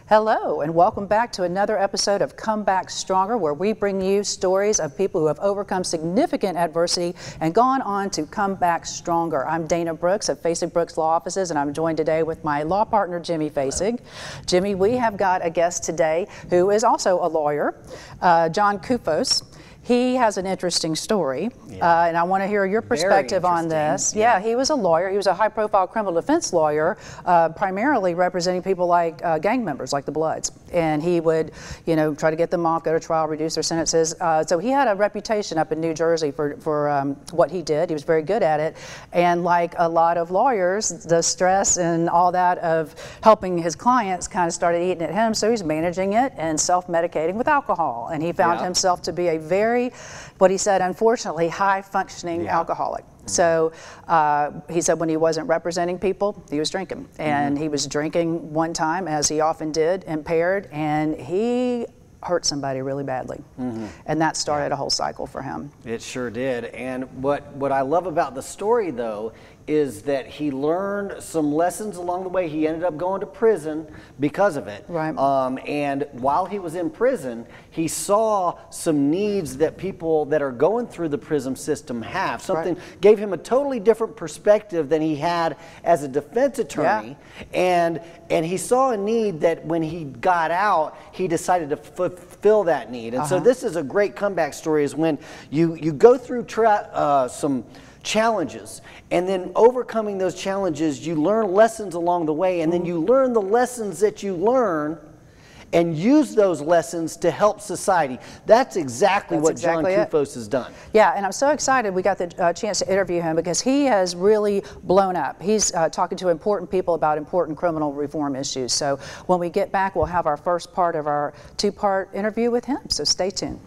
Hello, and welcome back to another episode of Come Back Stronger, where we bring you stories of people who have overcome significant adversity and gone on to come back stronger. I'm Dana Brooks of Fasig Brooks Law Offices, and I'm joined today with my law partner, Jimmy Fasig. Jimmy, we have got a guest today who is also a lawyer, John Koufos. He has an interesting story, and I want to hear your perspective on this. Yeah, he was a lawyer. He was a high-profile criminal defense lawyer, primarily representing people like gang members, like the Bloods. And he would, try to get them off, go to trial, reduce their sentences. So he had a reputation up in New Jersey for what he did. He was very good at it. And like a lot of lawyers, the stress and all that of helping his clients kind of started eating at him. So he's managing it and self-medicating with alcohol. And he found himself to be a very, what he said, unfortunately, high-functioning alcoholic. So he said when he wasn't representing people, he was drinking. And he was drinking one time, as he often did, impaired, and he hurt somebody really badly. And that started a whole cycle for him. It sure did. And what I love about the story, though, is that he learned some lessons along the way. He ended up going to prison because of it. Right. And while he was in prison, he saw some needs that people that are going through the prison system have. Something gave him a totally different perspective than he had as a defense attorney. And he saw a need that when he got out, he decided to fulfill that need. And so this is a great comeback story, is when you go through some challenges, and then overcoming those challenges, you learn lessons along the way, and then you learn the lessons that you learn and use those lessons to help society. That's exactly what John Koufos has done. Yeah, and I'm so excited we got the chance to interview him, because he has really blown up. He's talking to important people about important criminal reform issues. So when we get back, we'll have our first part of our two-part interview with him. So stay tuned.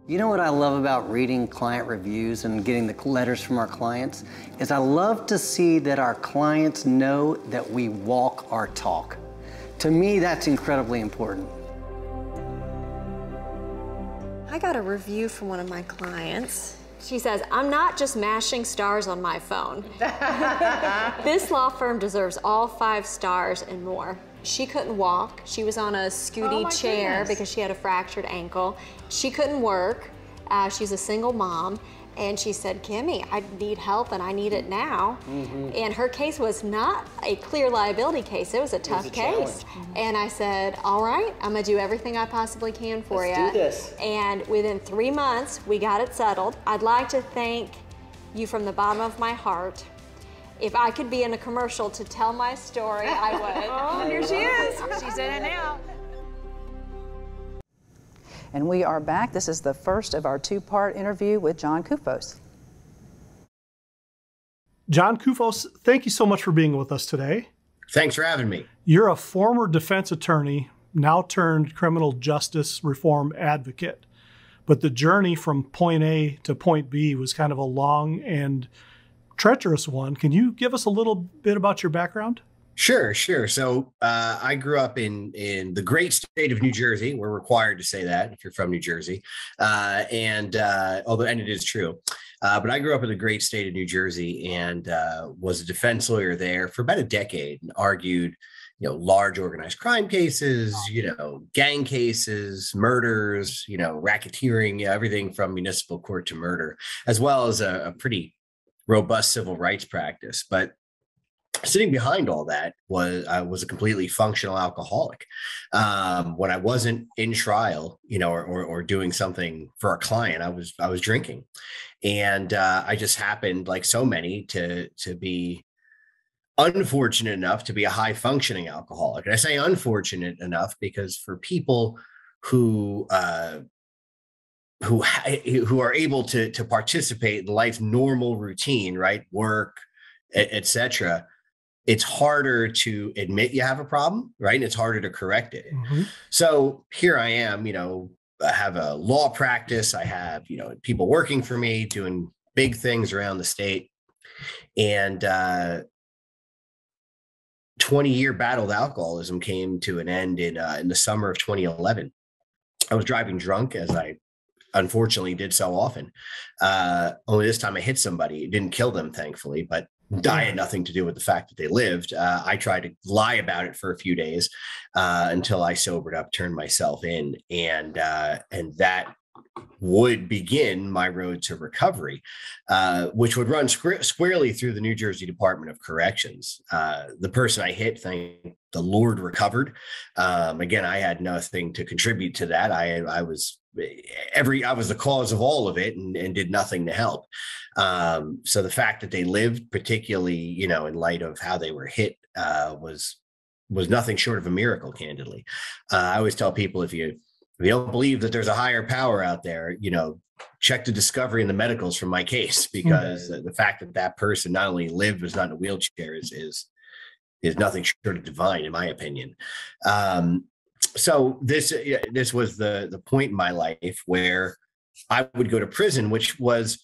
You know what I love about reading client reviews and getting the letters from our clients is I love to see that our clients know that we walk our talk. To me, that's incredibly important. I got a review from one of my clients. She says, "I'm not just mashing stars on my phone. This law firm deserves all 5 stars and more." She couldn't walk. She was on a scooty chair because she had a fractured ankle. She couldn't work. She's a single mom. And she said, "Kimmy, I need help and I need it now." And her case was not a clear liability case. It was a tough case. And I said, "All right, I'm gonna do everything I possibly can for you." Let's do this. And within 3 months, we got it settled. I'd like to thank you from the bottom of my heart. If I could be in a commercial to tell my story, I would. Oh, here she is. She's in it now. And we are back. This is the first of our two-part interview with John Koufos. John Koufos, thank you so much for being with us today. Thanks for having me. You're a former defense attorney, now turned criminal justice reform advocate. But the journey from point A to point B was kind of a long and treacherous one. Can you give us a little bit about your background? Sure. So I grew up in the great state of New Jersey. We're required to say that if you're from New Jersey, and it is true. But I grew up in the great state of New Jersey and was a defense lawyer there for about a decade and argued, large organized crime cases, gang cases, murders, racketeering, everything from municipal court to murder, as well as a pretty robust civil rights practice. But sitting behind all that I was a completely functional alcoholic. When I wasn't in trial, or doing something for a client, I was drinking, and I just happened, like so many, to be unfortunate enough to be a high functioning alcoholic. And I say unfortunate enough because for people who are able to participate in life's normal routine, right? Work, etc., it's harder to admit you have a problem, right? And it's harder to correct it. So here I am, I have a law practice. I have, people working for me doing big things around the state. And 20-year battle with alcoholism came to an end in the summer of 2011. I was driving drunk, as I unfortunately did so often. Only this time I hit somebody. It didn't kill them, thankfully, but I had nothing to do with the fact that they lived. I tried to lie about it for a few days until I sobered up, turned myself in, and that would begin my road to recovery, which would run squarely through the New Jersey Department of Corrections. The person I hit, thank the Lord, recovered. Again, I had nothing to contribute to that. I was the cause of all of it and did nothing to help. So the fact that they lived, particularly, you know, in light of how they were hit, was nothing short of a miracle, candidly. I always tell people, if you don't believe that there's a higher power out there, you know, check the discovery and the medicals from my case, because the fact that that person not only lived, was not in a wheelchair is nothing short of divine, in my opinion. So this was the point in my life where I would go to prison, which was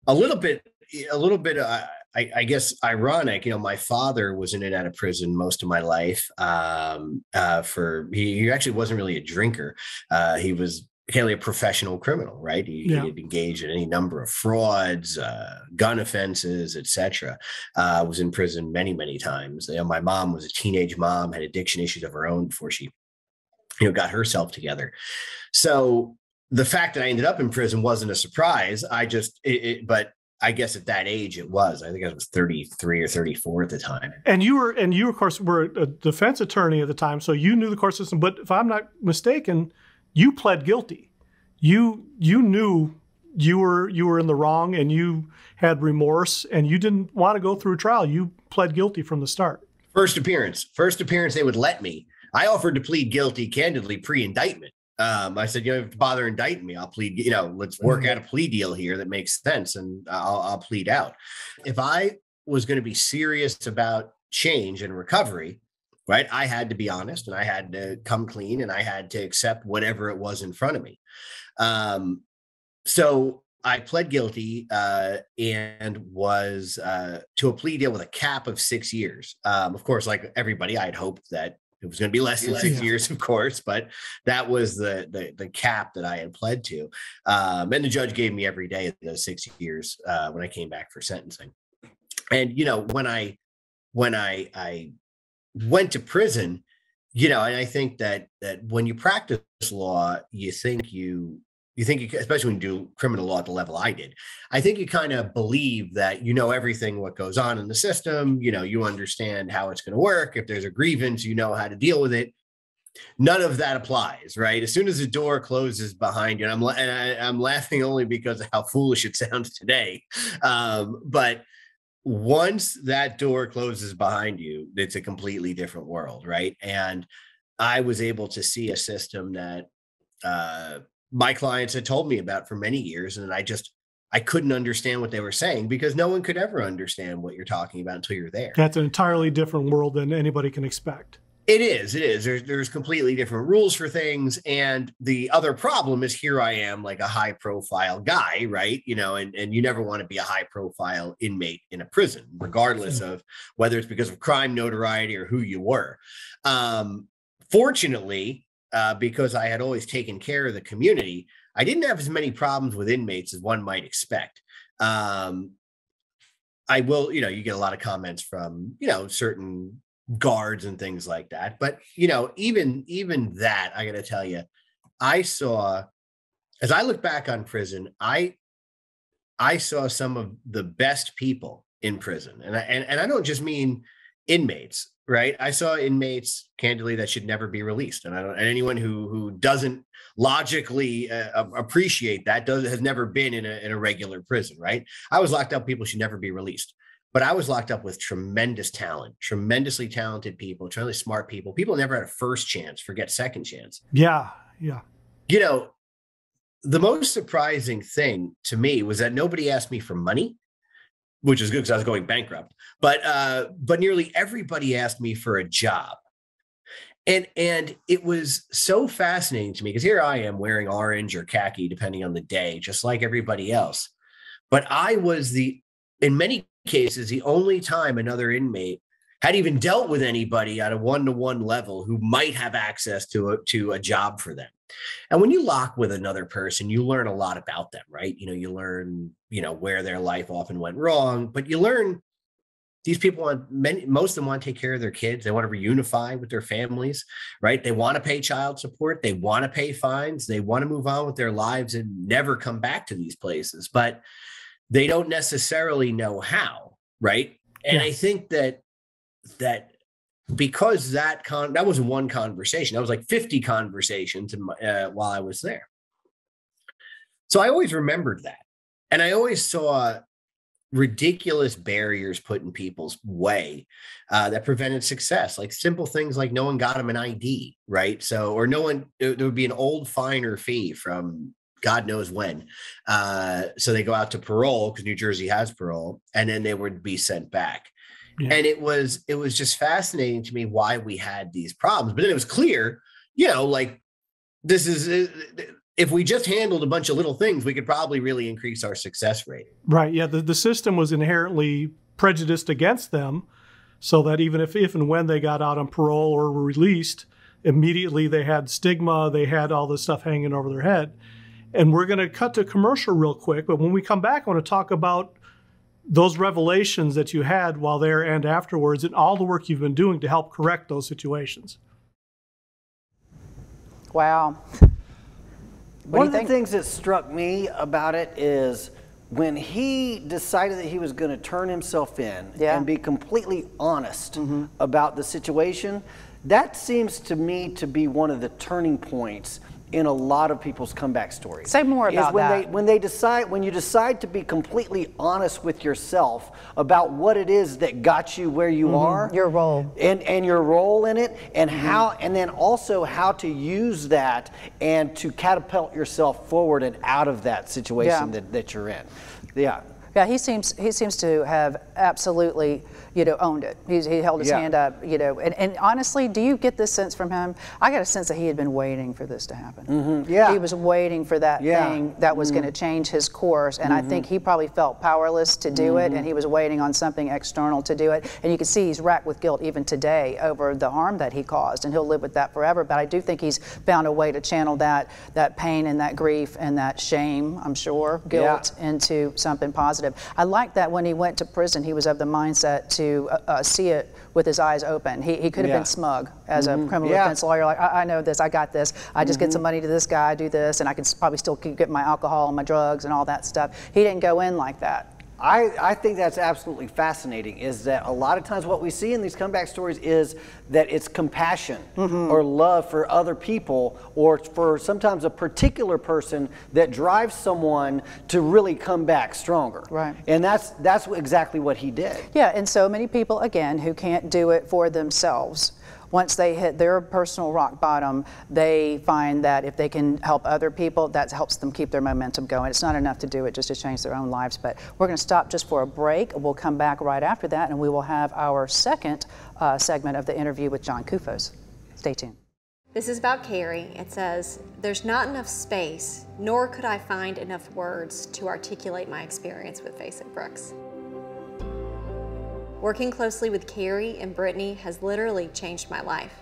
a little bit, I guess, ironic. You know, my father was in and out of prison most of my life. He actually wasn't really a drinker. He was clearly a professional criminal, right? He had engaged in any number of frauds, gun offenses, etc. Was in prison many, many times. You know, my mom was a teenage mom, had addiction issues of her own before she, you know, got herself together. So the fact that I ended up in prison wasn't a surprise. But I guess at that age it was. I think I was 33 or 34 at the time. And you of course were a defense attorney at the time, so you knew the court system. But if I'm not mistaken, you pled guilty. You knew you were in the wrong, and you had remorse, and you didn't want to go through trial. You pled guilty from the start. First appearance, they would let me. I offered to plead guilty candidly pre-indictment. I said, you don't have to bother indicting me. I'll plead, you know, let's work out a plea deal here that makes sense, and I'll plead out. If I was going to be serious about change and recovery, right, I had to be honest, and I had to come clean, and I had to accept whatever it was in front of me. So I pled guilty and was to a plea deal with a cap of 6 years. Of course, like everybody, I had hoped that it was going to be less than 6 years, of course, but that was the cap that I had pled to. And the judge gave me every day of those 6 years when I came back for sentencing. And, you know, when I went to prison, you know, and I think that when you practice law, you think, especially when you do criminal law at the level I did, I think you kind of believe that you know everything what goes on in the system. You know, you understand how it's going to work. If there's a grievance, you know how to deal with it. None of that applies, right? As soon as the door closes behind you, and I'm laughing only because of how foolish it sounds today, but once that door closes behind you, it's a completely different world, right? And I was able to see a system that my clients had told me about for many years, and I couldn't understand what they were saying, because no one could ever understand what you're talking about until you're there. That's an entirely different world than anybody can expect. It is. There's completely different rules for things. And the other problem is, here I am, like a high profile guy, right? You know, and you never want to be a high profile inmate in a prison, regardless of whether it's because of crime, notoriety, or who you were. Fortunately, because I had always taken care of the community, I didn't have as many problems with inmates as one might expect. I will, you know, you get a lot of comments from, you know, certain guards and things like that. But, you know, even that, I got to tell you, I saw, as I look back on prison, I saw some of the best people in prison. And I don't just mean inmates, right? I saw inmates, candidly, that should never be released. And anyone who doesn't logically appreciate that has never been in a regular prison, right? I was locked up, people should never be released. But I was locked up with tremendous talent, tremendously talented people, tremendously smart people. People never had a first chance, forget second chance. Yeah. You know, the most surprising thing to me was that nobody asked me for money, which is good because I was going bankrupt. But nearly everybody asked me for a job. And it was so fascinating to me, because here I am wearing orange or khaki, depending on the day, just like everybody else. But I was in many cases, the only time another inmate had even dealt with anybody at a one-to-one level who might have access to a job for them. And when you lock with another person, you learn a lot about them, right? You know, you learn, you know, where their life often went wrong, but you learn These people most of them want to take care of their kids. They want to reunify with their families, right? They want to pay child support. They want to pay fines. They want to move on with their lives and never come back to these places, but they don't necessarily know how, right? And I think that because that was one conversation, that was like 50 conversations while I was there. So I always remembered that. And I always saw ridiculous barriers put in people's way that prevented success, like simple things like no one got them an ID, right? So, or there would be an old fine or fee from God knows when. So they go out to parole because New Jersey has parole, and then they would be sent back. Yeah. And it was just fascinating to me why we had these problems. But then it was clear, like this is, if we just handled a bunch of little things, we could probably really increase our success rate. Right. Yeah. The system was inherently prejudiced against them, so that even if and when they got out on parole or were released, immediately they had stigma, they had all this stuff hanging over their head. And we're going to cut to commercial real quick. But when we come back, I want to talk about those revelations that you had while there and afterwards, and all the work you've been doing to help correct those situations. Wow. One of the things that struck me about it is when he decided that he was going to turn himself in and be completely honest about the situation, that seems to me to be one of the turning points in a lot of people's comeback stories. Say more about that. When you decide to be completely honest with yourself about what it is that got you where you are, your role, and your role in it, and how, and then also how to use that and to catapult yourself forward and out of that situation that you're in. Yeah, he seems to have absolutely, owned it. He held his hand up, and honestly, do you get this sense from him? I got a sense that he had been waiting for this to happen. He was waiting for that thing that was going to change his course, and I think he probably felt powerless to do it, and he was waiting on something external to do it. And you can see he's racked with guilt even today over the harm that he caused, and he'll live with that forever. But I do think he's found a way to channel that pain and that grief and that shame, I'm sure, guilt into something positive. I like that when he went to prison, he was of the mindset to see it with his eyes open. He could have been smug as a criminal defense lawyer, like, I know this, I got this, I just get some money to this guy, I do this, and I can probably still get my alcohol and my drugs and all that stuff. He didn't go in like that. I think that's absolutely fascinating, is that a lot of times what we see in these comeback stories is that it's compassion or love for other people, or for sometimes a particular person that drives someone to really come back stronger. Right. And that's exactly what he did. Yeah, and so many people, again, who can't do it for themselves, once they hit their personal rock bottom, they find that if they can help other people, that helps them keep their momentum going. It's not enough to do it just to change their own lives. But we're going to stop just for a break. We'll come back right after that, and we will have our second segment of the interview with John Koufos. Stay tuned. This is about Carrie. It says, "There's not enough space, nor could I find enough words to articulate my experience with Fasig Brooks. Working closely with Carrie and Brittany has literally changed my life.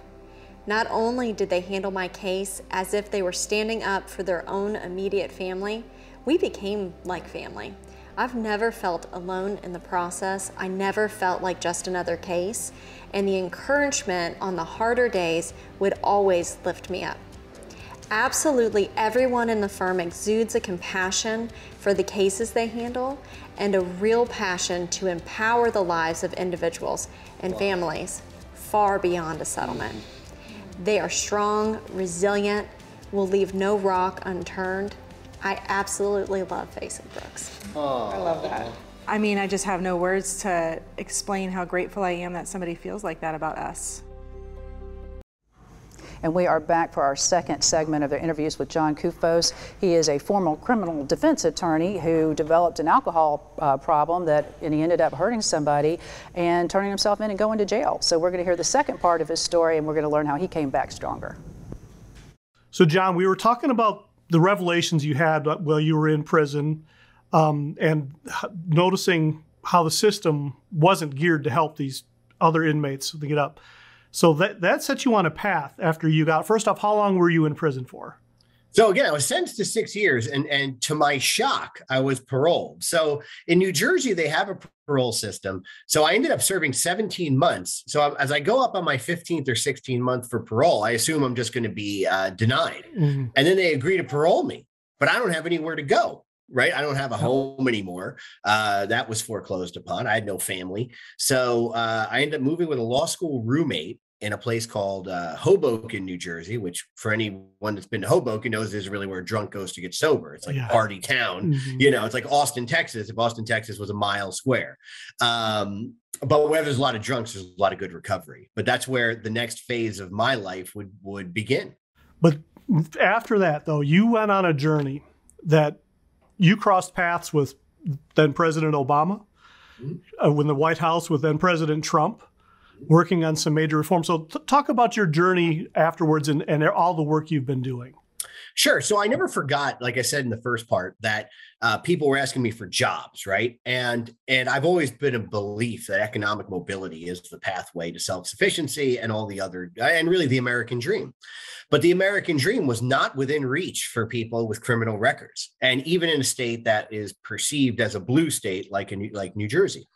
Not only did they handle my case as if they were standing up for their own immediate family, we became like family. I've never felt alone in the process. I never felt like just another case, and the encouragement on the harder days would always lift me up. Absolutely everyone in the firm exudes a compassion for the cases they handle and a real passion to empower the lives of individuals and families far beyond a settlement. They are strong, resilient, will leave no rock unturned. I absolutely love Fasig Brooks." I love that. I mean, I just have no words to explain how grateful I am that somebody feels like that about us. And we are back for our second segment of the interviews with John Koufos. He is a former criminal defense attorney who developed an alcohol problem and he ended up hurting somebody and turning himself in and going to jail. So we're going to hear the second part of his story, and we're going to learn how he came back stronger. So John, we were talking about the revelations you had while you were in prison, and noticing how the system wasn't geared to help these other inmates to get up. So that set you on a path after you got, first off, how long were you in prison for? So again, I was sentenced to 6 years, and to my shock, I was paroled. So in New Jersey, they have a parole system. So I ended up serving 17 months. So as I go up on my 15th or 16th month for parole, I assume I'm just going to be denied. Mm-hmm. And then they agree to parole me, but I don't have anywhere to go. Right. I don't have a home anymore. That was foreclosed upon. I had no family. So I ended up moving with a law school roommate in a place called Hoboken, New Jersey, which for anyone that's been to Hoboken knows is really where a drunk goes to get sober. It's like a party town. Mm-hmm. You know, it's like Austin, Texas. If Austin, Texas was a mile square. But where there's a lot of drunks, there's a lot of good recovery. But that's where the next phase of my life would begin. But after that, though, you went on a journey that you crossed paths with then President Obama, in the White House with then President Trump, working on some major reforms. So talk about your journey afterwards and all the work you've been doing. Sure. So I never forgot, like I said in the first part, that people were asking me for jobs, right? And I've always been a belief that economic mobility is the pathway to self-sufficiency and all the other, and really the American dream. But the American dream was not within reach for people with criminal records, and even in a state that is perceived as a blue state like New Jersey.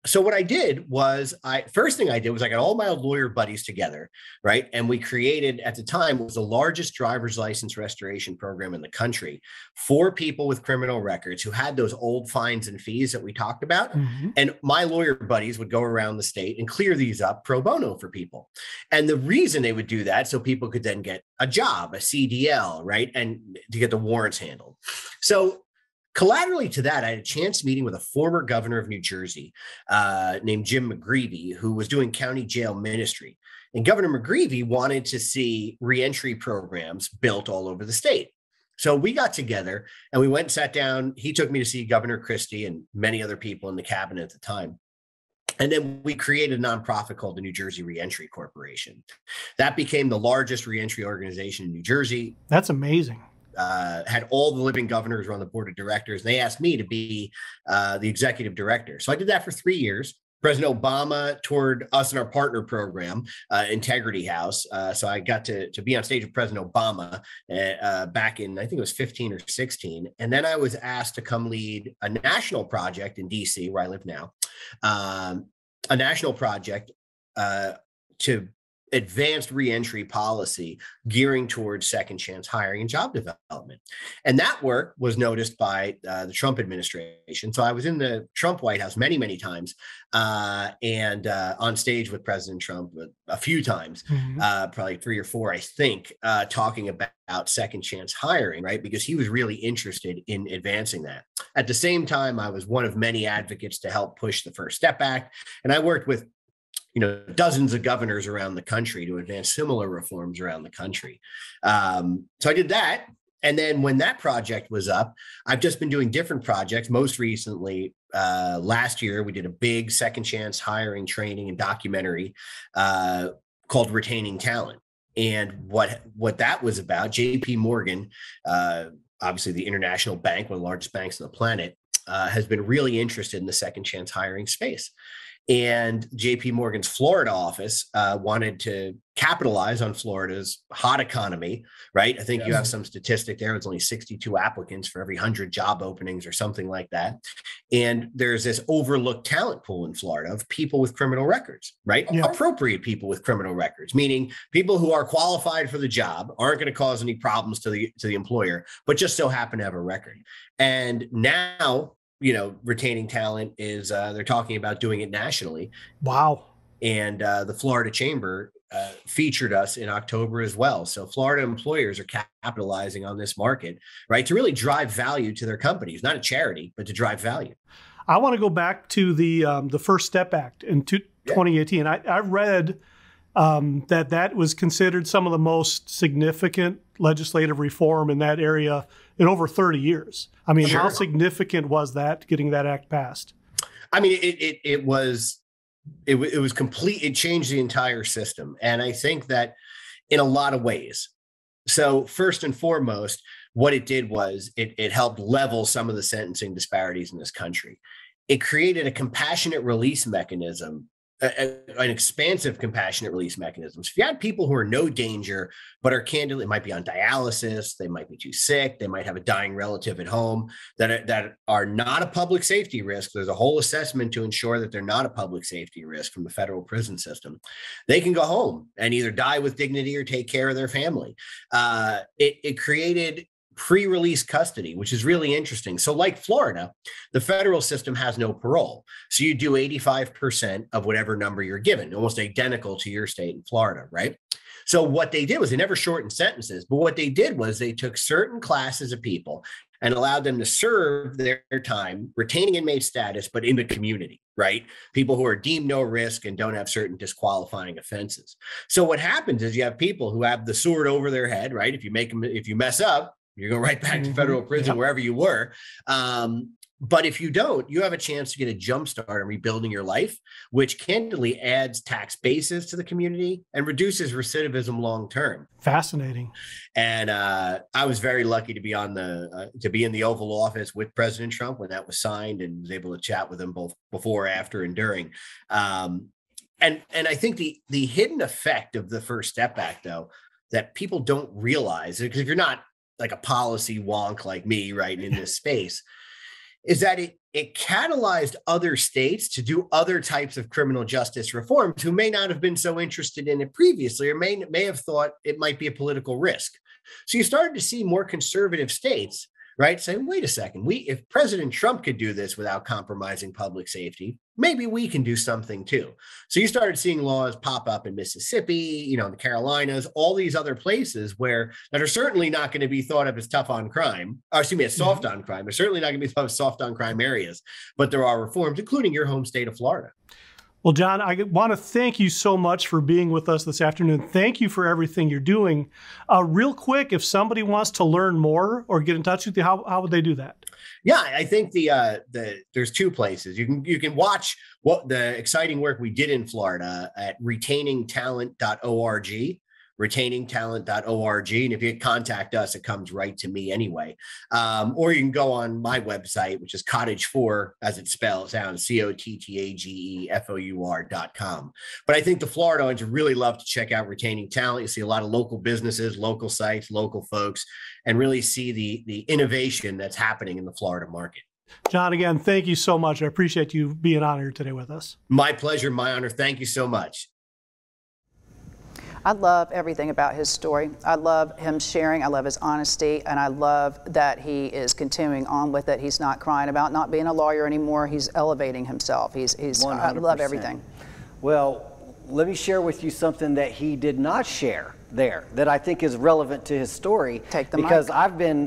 So what I did was, first thing I did was I got all my old lawyer buddies together, right? And we created, at the time, it was the largest driver's license restoration program in the country for people with criminal records who had those old fines and fees that we talked about. Mm-hmm. And my lawyer buddies would go around the state and clear these up pro bono for people. And the reason they would do that, so people could then get a job, a CDL, right? And to get the warrants handled. So collaterally to that, I had a chance meeting with a former governor of New Jersey named Jim McGreevey, who was doing county jail ministry. And Governor McGreevey wanted to see reentry programs built all over the state. So we got together and we went and sat down. He took me to see Governor Christie and many other people in the cabinet at the time. And then we created a nonprofit called the New Jersey Reentry Corporation. That became the largest reentry organization in New Jersey. That's amazing. Had all the living governors on the board of directors. They asked me to be the executive director. So I did that for 3 years. President Obama toured us in our partner program, Integrity House. So I got to be on stage with President Obama back in, I think it was 15 or 16. And then I was asked to come lead a national project in DC, where I live now, a national project to advanced reentry policy gearing towards second chance hiring and job development. And that work was noticed by the Trump administration. So I was in the Trump White House many, many times and on stage with President Trump a few times, probably 3 or 4, I think, talking about second chance hiring, right? Because he was really interested in advancing that. At the same time, I was one of many advocates to help push the First Step Act. And I worked with dozens of governors around the country to advance similar reforms around the country. So I did that. And then when that project was up, I've just been doing different projects. Most recently, last year, we did a big second chance hiring training and documentary called Retaining Talent. And what that was about, JP Morgan, obviously the international bank, one of the largest banks on the planet, has been really interested in the second chance hiring space. And JP Morgan's Florida office wanted to capitalize on Florida's hot economy, right? I think you have some statistic there. It's only 62 applicants for every 100 job openings or something like that. And there's this overlooked talent pool in Florida of people with criminal records, right? Yeah. Appropriate people with criminal records, meaning people who are qualified for the job, aren't going to cause any problems to the employer, but just so happen to have a record. And now, retaining talent is, they're talking about doing it nationally. Wow. And the Florida Chamber featured us in October as well. So Florida employers are capitalizing on this market, right, to really drive value to their companies, not a charity, but to drive value. I want to go back to the First Step Act in 2018. I read that was considered some of the most significant legislative reform in that area in over 30 years. I mean, How significant was that, getting that act passed? I mean, it was complete. It changed the entire system. And I think that in a lot of ways. So first and foremost, what it did was it helped level some of the sentencing disparities in this country. It created a compassionate release mechanism an expansive compassionate release mechanisms. If you had people who are no danger, but are candidly, might be on dialysis, they might be too sick, they might have a dying relative at home that are not a public safety risk. There's a whole assessment to ensure that they're not a public safety risk from the federal prison system. They can go home and either die with dignity or take care of their family. It created pre-release custody, which is really interesting. So like Florida, the federal system has no parole. So you do 85% of whatever number you're given, almost identical to your state in Florida, right? So what they did was they never shortened sentences, but what they did was they took certain classes of people and allowed them to serve their time, retaining inmate status, but in the community, right? People who are deemed no risk and don't have certain disqualifying offenses. So what happens is you have people who have the sword over their head, right? If you mess up, you're going right back to federal prison, wherever you were. But if you don't, you have a chance to get a jump start on rebuilding your life, which candidly adds tax bases to the community and reduces recidivism long term. Fascinating. And I was very lucky to be to be in the Oval Office with President Trump when that was signed, and was able to chat with him both before, after, and during. And I think the hidden effect of the First Step Act, though, that people don't realize, because if you're not like a policy wonk like me, right, in this space, is that it catalyzed other states to do other types of criminal justice reforms who may not have been so interested in it previously, or may have thought it might be a political risk. So you started to see more conservative states, right, saying, wait a second, if President Trump could do this without compromising public safety, maybe we can do something too. So you started seeing laws pop up in Mississippi, the Carolinas, all these other places that are certainly not going to be thought of as tough on crime, or excuse me, as soft on crime. They're certainly not going to be thought of as soft on crime areas, but there are reforms, including your home state of Florida. Well, John, I want to thank you so much for being with us this afternoon. Thank you for everything you're doing. Real quick, if somebody wants to learn more or get in touch with you, how would they do that? Yeah, I think there's two places. You can watch what the exciting work we did in Florida at retainingtalent.org. retainingtalent.org. And if you contact us, it comes right to me anyway. Or you can go on my website, which is cottage4, as it spells out, COTTAGEFOUR.com. But I think the Floridans would really love to check out Retaining Talent. You see a lot of local businesses, local sites, local folks, and really see the innovation that's happening in the Florida market. John, again, thank you so much. I appreciate you being on here today with us. My pleasure, my honor. Thank you so much. I love everything about his story. I love him sharing. I love his honesty, and I love that he is continuing on with it. He's not crying about not being a lawyer anymore. He's elevating himself. He's 100%. I love everything. Well, let me share with you something that he did not share there that I think is relevant to his story. Take the because mic.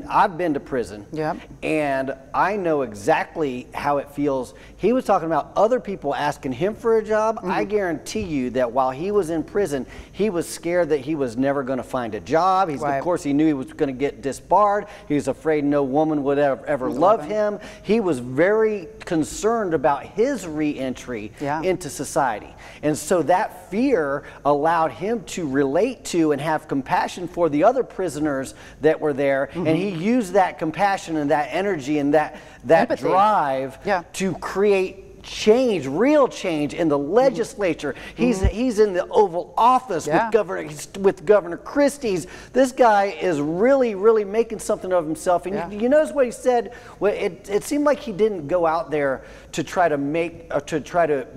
I've been to prison. Yep. And I know exactly how it feels. He was talking about other people asking him for a job. Mm-hmm. I guarantee you that while he was in prison, he was scared that he was never going to find a job. Of course, he knew he was going to get disbarred. He was afraid no woman would ever love him. He was very concerned about his re-entry into society. And so that fear allowed him to relate to and have compassion for the other prisoners that were there. Mm-hmm. And he used that compassion and that energy and that drive to create change, real change in the legislature. He's in the Oval Office with Governor Christie. This guy is really making something of himself. And you notice what he said? Well, it seemed like he didn't go out there to try to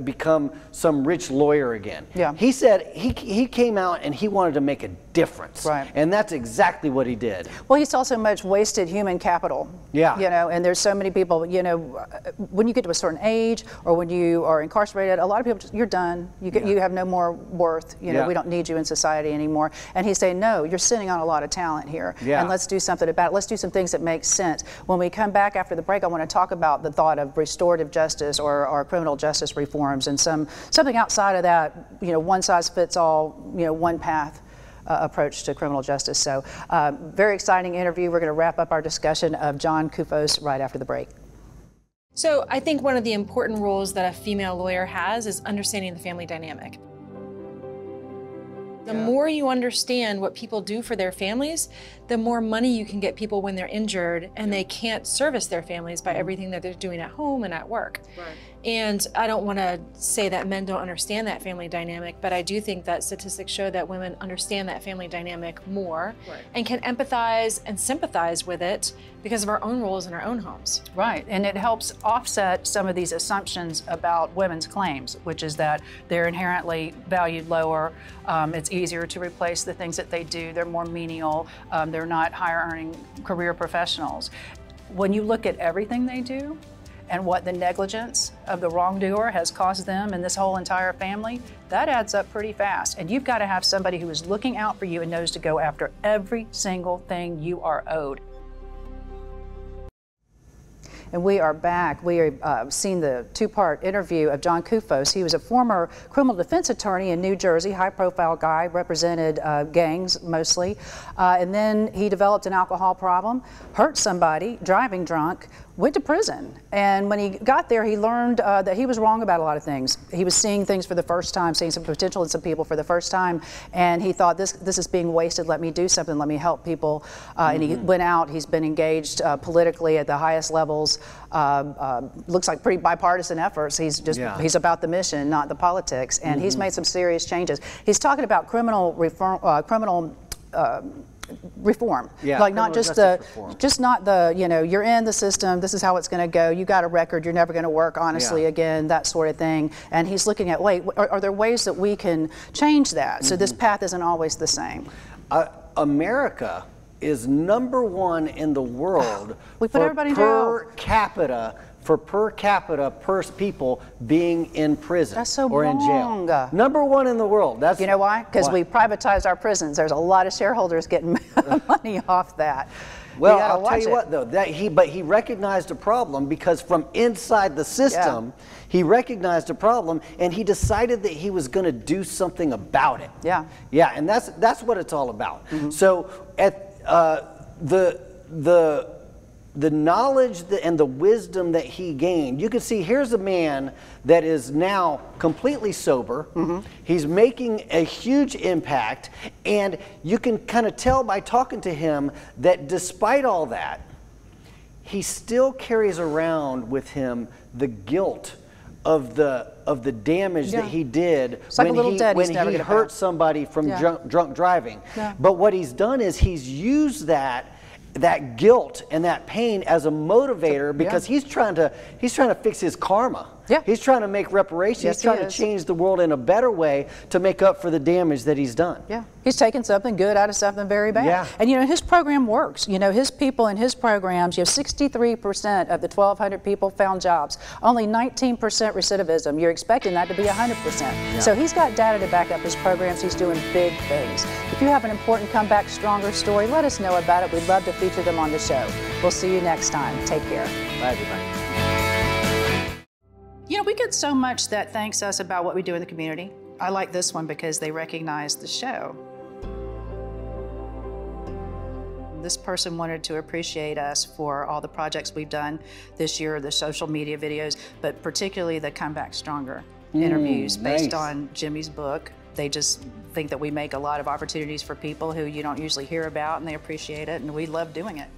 become some rich lawyer again. Yeah. He said he came out and he wanted to make a difference. Right. And that's exactly what he did. Well, he saw so much wasted human capital. Yeah. And there's so many people, when you get to a certain age or when you are incarcerated, a lot of people, you're done. You have no more worth. We don't need you in society anymore. And he's saying, no, you're sitting on a lot of talent here. Yeah. And let's do something about it. Let's do some things that make sense. When we come back after the break, I want to talk about the thought of restorative justice or criminal justice reforms and something outside of that, one size fits all, one path approach to criminal justice. So very exciting interview. We're going to wrap up our discussion of John Koufos right after the break. So I think one of the important roles that a female lawyer has is understanding the family dynamic. The more you understand what people do for their families, the more money you can get people when they're injured and they can't service their families by everything that they're doing at home and at work. Right. And I don't want to say that men don't understand that family dynamic, but I do think that statistics show that women understand that family dynamic more and can empathize and sympathize with it because of our own roles in our own homes. Right, and it helps offset some of these assumptions about women's claims, which is that they're inherently valued lower, it's easier to replace the things that they do, they're more menial, they're not higher earning career professionals. When you look at everything they do, and what the negligence of the wrongdoer has cost them and this whole entire family, that adds up pretty fast. And you've got to have somebody who is looking out for you and knows to go after every single thing you are owed. And we are back. We have seen the two-part interview of John Koufos. He was a former criminal defense attorney in New Jersey, high-profile guy, represented gangs mostly. And then he developed an alcohol problem, hurt somebody, driving drunk, went to prison. And when he got there, he learned that he was wrong about a lot of things. He was seeing things for the first time, seeing some potential in some people for the first time, and he thought, this is being wasted, let me do something, let me help people. And he went out, he's been engaged politically at the highest levels. Looks like pretty bipartisan efforts. He's just, he's about the mission, not the politics, and he's made some serious changes. He's talking about criminal reform, like not just not the, you know, you're in the system, this is how it's going to go, you got a record, you're never going to work honestly again, that sort of thing. And he's looking at, wait, are there ways that we can change that so this path isn't always the same? America is #1 in the world we put everybody in per capita people being in prison or in jail. #1 in the world. That's, you know why? Because we privatized our prisons. There's a lot of shareholders getting money off that. Well, I'll tell you what though, but he recognized a problem because from inside the system, he recognized a problem and he decided that he was going to do something about it. Yeah, and that's what it's all about. So at the knowledge and the wisdom that he gained, you can see here's a man that is now completely sober. He's making a huge impact, and you can kind of tell by talking to him that despite all that, he still carries around with him the guilt of the damage that he did when he hurt somebody from drunk driving. But what he's done is he's used that guilt and that pain as a motivator because he's trying to fix his karma. He's trying to make reparations. He's trying to change the world in a better way to make up for the damage that he's done. He's taken something good out of something very bad. And you know, his program works. You know, his people in his programs, you have 63% of the 1,200 people found jobs, only 19% recidivism. You're expecting that to be 100%. So he's got data to back up his programs. He's doing big things. If you have an important Comeback Stronger story, let us know about it. We'd love to feature them on the show. We'll see you next time. Take care. Bye, everybody. You know, we get so much that thanks us about what we do in the community. I like this one because they recognize the show. This person wanted to appreciate us for all the projects we've done this year, the social media videos, but particularly the Comeback Stronger interviews based on Jimmy's book. They just think that we make a lot of opportunities for people who you don't usually hear about, and they appreciate it, and we love doing it.